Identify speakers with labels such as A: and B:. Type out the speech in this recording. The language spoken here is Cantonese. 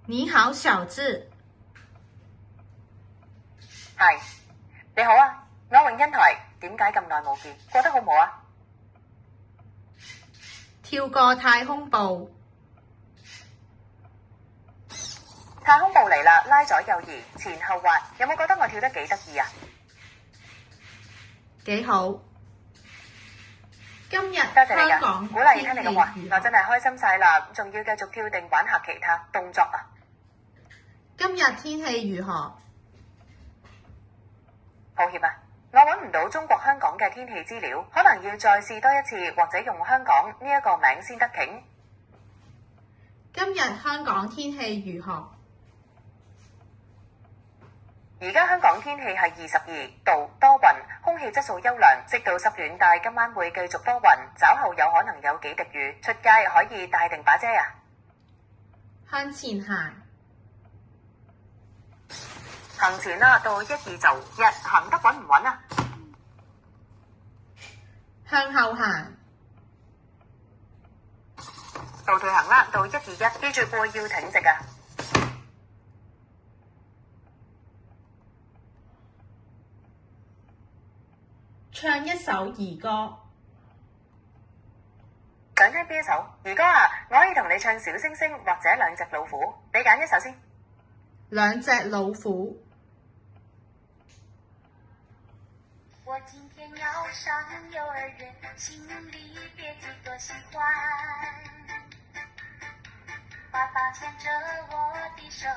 A: 你好，小智。
B: 係，你好啊，我係永欣台，點解咁耐冇見？過得好唔好啊？
A: 跳過太空步。
B: 太空步嚟啦，拉左右移，前後滑，有冇覺得我跳得幾得意啊？
A: 幾好。今日
B: 多謝你
A: 香港
B: 㗎，鼓勵聽你嘅話，
A: 天氣如何？
B: 我真係開心晒啦，仲要繼續跳定玩下其他動作啊！
A: 今日天氣如何？
B: 抱歉啊，我揾唔到中國香港嘅天氣資料，可能要再試多一次，或者用香港呢一個名先得傾。
A: 今日香港天氣如何？
B: 而家香港天氣係22度，多雲，空氣質素優良，直到濕暖，但今晚會繼續多雲，稍後有可能有幾滴雨，出街可以帶定把遮啊！
A: 向前行。
B: 行前啦，到1、2就1，行得穩唔穩啊？
A: 向後行。
B: 倒退行啦，到1、2、1，記住背要挺直啊！
A: 唱一首兒歌。
B: 想聽邊一首？兒歌啊，我可以同你唱小星星或者兩隻老虎，你揀一首先。
A: 兩隻老虎。
C: 我今天要上幼兒園，心裏別提多喜歡。爸爸牽着我的手。